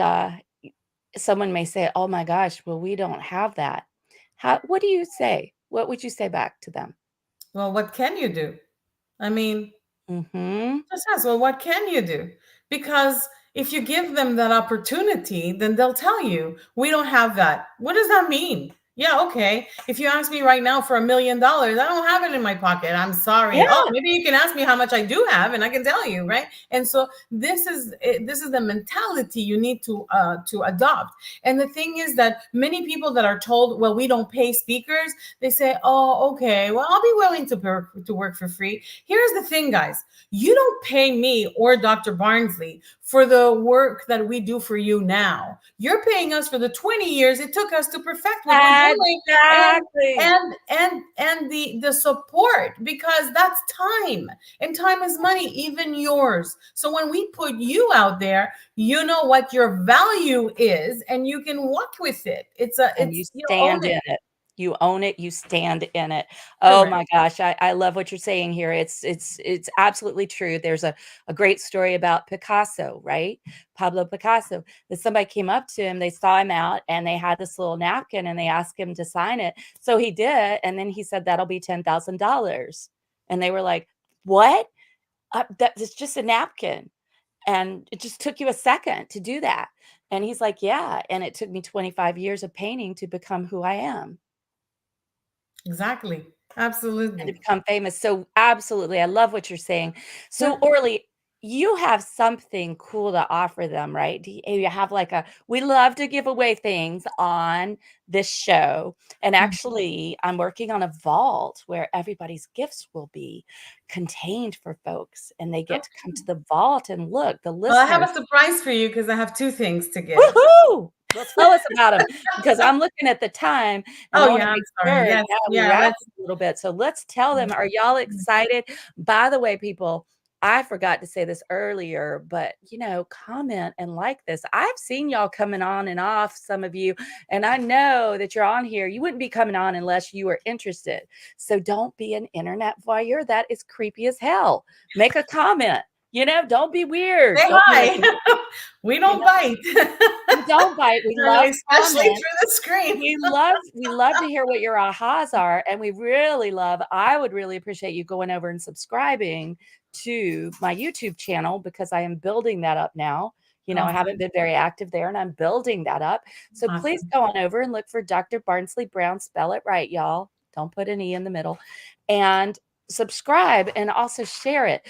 someone may say, "Oh my gosh, well, we don't have that." What do you say? What would you say back to them? Well, what can you do? I mean, Mhm. just ask, well, what can you do? Because if you give them that opportunity, then they'll tell you, we don't have that. What does that mean? Yeah, okay. If you ask me right now for $1 million, I don't have it in my pocket. I'm sorry. Oh, Yeah. maybe you can ask me how much I do have, and I can tell you, right? And so this is the mentality you need to adopt. And the thing is that many people that are told, well, we don't pay speakers, they say, oh, okay, well, I'll be willing to work for free. Here's the thing, guys. You don't pay me or Dr. Barnsley for the work that we do for you now. You're paying us for the 20 years it took us to perfect what we're doing, and Exactly. the support, because that's time, and time is money, even yours. So when we put you out there, you know what your value is, and you can work with it. And you You own stand it. in it. You own it, you stand in it. Oh Correct. my gosh, I love what you're saying here. It's absolutely true. There's a great story about Picasso, right? Pablo Picasso. That somebody came up to him, they saw him out, and they had this little napkin, and they asked him to sign it. So he did, and then he said, "That'll be $10,000." And they were like, "What? That's just a napkin." And it just took you a second to do that. And he's like, "Yeah, and it took me 25 years of painting to become who I am, Exactly. and to Absolutely. become famous." So, absolutely, I love what you're saying. So, Yeah. Orly, you have something cool to offer them, right? You have like we love to give away things on this show. And actually, I'm working on a vault where everybody's gifts will be contained for folks, and they get to come to the vault and look, the Well, I have listeners. a surprise for you because I have two things to give. Woohoo! Well, tell us about them, because I'm looking at the time, and Oh, I wanna yeah, I'm make sorry. sure, Yes. yeah, we Yeah, wrap let's up a little bit. So let's tell them, are y'all excited? By the way, people, I forgot to say this earlier, but comment and like this. I've seen y'all coming on and off, some of you, and I know that you're on here. You wouldn't be coming on unless you were interested. So don't be an internet voyeur. That is creepy as hell. Make a comment. Don't be weird. Say Don't be like, hi. We you don't know, bite. we don't bite. We love Especially comments. through the screen. We love to hear what your ahas are, and we really love I would really appreciate you going over and subscribing to my YouTube channel because I am building that up now. I haven't Awesome. been very active there, and I'm building that up. So please Awesome. go on over and look for Dr. Barnsley Brown. Spell it right, y'all. Don't put an E in the middle. And subscribe and also share it.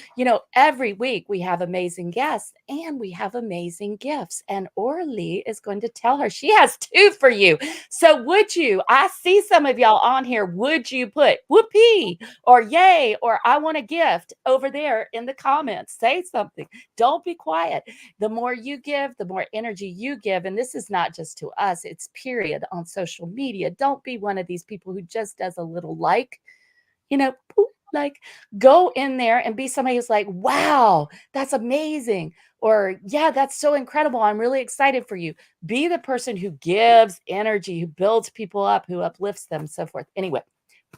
Every week we have amazing guests and we have amazing gifts. And Orly is going to tell her she has two for you. So would you? I see some of y'all on here. Would you put whoopee or yay or I want a gift over there in the comments? Say something. Don't be quiet. The more you give, the more energy you give. And this is not just to us, it's period on social media. Don't be one of these people who just does a little poop, like go in there and be somebody who's like, wow, that's amazing. Or, yeah, that's so incredible. I'm really excited for you. Be the person who gives energy, who builds people up, who uplifts them, so forth. Anyway,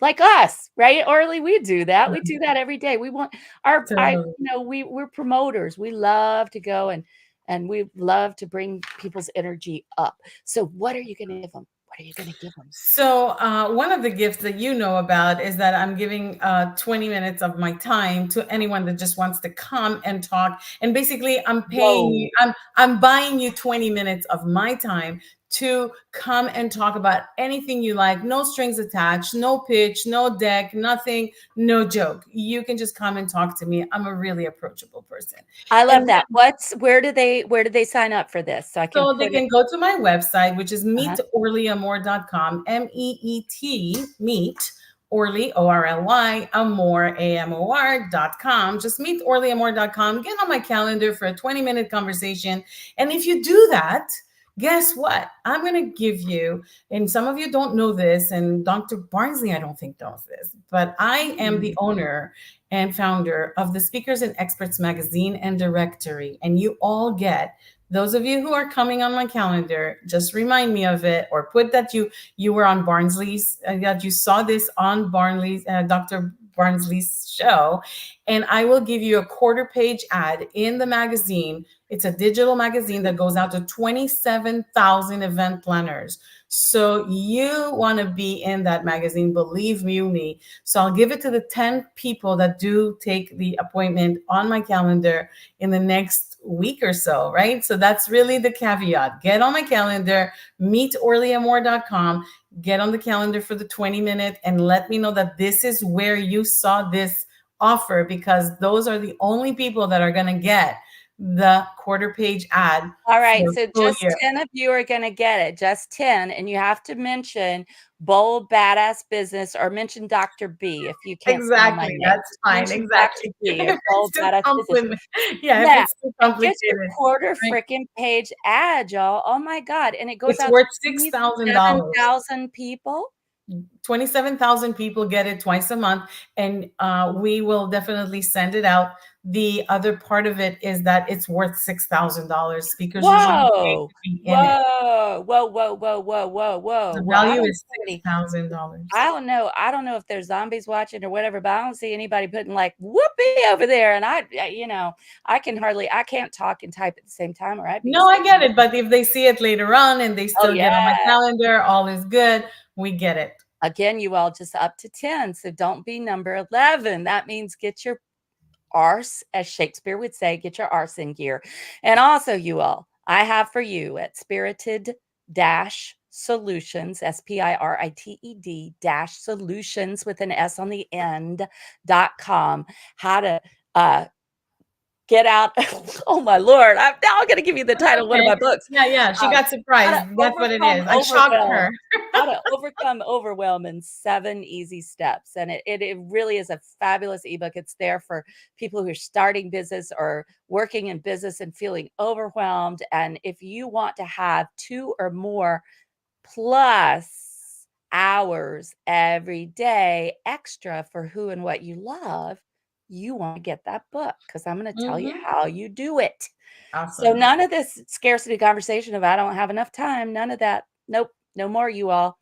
like us, right? Orly, we do that. We do that every day. We want Totally. we're promoters. We love to go and we love to bring people's energy up. So what are you going to give them? What are you going to give them? So, one of the gifts that you know about is that I'm giving 20 minutes of my time to anyone that just wants to come and talk. And basically, I'm paying you, Whoa. I'm buying you 20 minutes of my time to come and talk about anything you like. No strings attached, no pitch, no deck, nothing, no joke. You can just come and talk to me. I'm a really approachable person. I love And that. Where do they sign up for this so I can so they put it? can go to my website, which is Uh-huh. meetorlyamor.com, MEET, meet, Orly, ORLY, Amor, AMOR.com. Just meetorlyamor.com. Get on my calendar for a 20-minute conversation. And if you do that, guess what? I'm going to give you, and some of you don't know this, and Dr. Barnsley, I don't think knows this, but I am the Mm. owner and founder of the Speakers and Experts magazine and directory. And you all get, those of you who are coming on my calendar, just remind me of it, or put that you were on Barnsley's, that you saw this on Barnsley's, Dr. Barnsley's show, and I will give you a quarter page ad in the magazine. It's a digital magazine that goes out to 27,000 event planners. So you want to be in that magazine, believe me. So I'll give it to the 10 people that do take the appointment on my calendar in the next week or so, right? So that's really the caveat. Get on my calendar, meetorlyamor.com, get on the calendar for the 20-minute, and let me know that this is where you saw this offer, because those are the only people that are going to get the quarter page ad All right, for a so full just year. 10 of you are gonna get it, just 10, and you have to mention Bold Badass Business or mention Dr. B if you can't spell my Exactly. name. That's Just fine. mention Dr. Exactly. B of If it's Bold too Badass Business. complicated. Yeah, if Yeah, it's too and get your complicated. quarter Right? freaking page ad, y'all. Oh my god, and it goes It's out to worth $6,000. 27,000 people? 27,000 people get it twice a month, and we will definitely send it out. The other part of it is that it's worth $6,000. Speakers usually pay Whoa. to be in it. Whoa. Whoa, whoa, whoa, whoa, whoa, whoa. The Well, I value don't is see any I $6,000. don't know. I don't know if there's zombies watching or whatever, but I don't see anybody putting like whoopee over there. And I can't talk and type at the same time or I'd be No, I sick. get it. But if they see it later on and they Oh, still get on my yeah. calendar, all is good. We get it. Again, you all just up to 10. So don't be number 11. That means get your arse, as Shakespeare would say, get your arse in gear. And also, you all, I have for you at Spirited Dash Solutions, SPIRITED dash solutions with an S on the end.com, how to get out. Oh my Lord. I'm now going to give you the title of one of Okay. my books. Yeah. She Um, got how surprised. to That's what it overcome is. I shocked overwhelm. her. How to overcome overwhelm in 7 easy steps. And it really is a fabulous ebook. It's there for people who are starting business or working in business and feeling overwhelmed. And if you want to have 2 or more plus hours every day extra for who and what you love, you want to get that book because I'm going to tell you Mhm. how you do it. So Awesome. none of this scarcity conversation of I don't have enough time, none of that. Nope, no more, you all.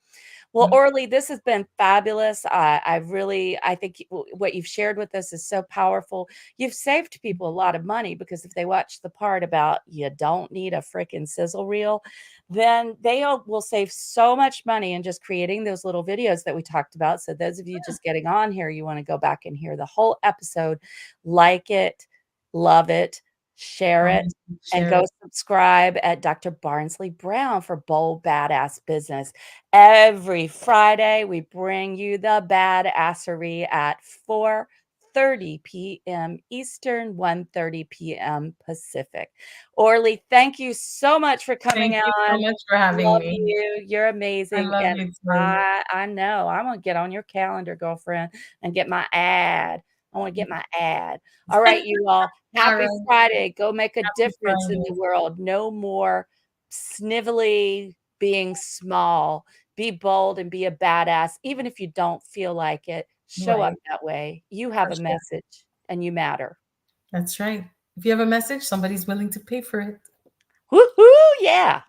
Well, Nope. Orly, this has been fabulous. I think what you've shared with us is so powerful. You've saved people a lot of money because if they watch the part about you don't need a freaking sizzle reel, then will save so much money in just creating those little videos that we talked about. So those of you just getting on here, you want to go back and hear the whole episode, like it, love it, share it, and Share go it. subscribe at Dr. Barnsley Brown for Bold Badass Business. Every Friday, we bring you the badassery at 4:30 p.m. Eastern, 1:30 p.m. Pacific. Orly, thank you so much for coming Thank you so on. much for having Love me. you. You're I amazing. love And you too. I know I'm gonna get on your calendar, girlfriend, and get my ad. I want to get my ad. All right, you all. All Happy right. Friday. Go make a Happy difference in the Friday. world. No more snivelly being small. Be bold and be a badass. Even if you don't feel like it, show up Right. that way. You For have a sure. message and you matter. That's right. If you have a message, somebody's willing to pay for it. Woohoo! Yeah.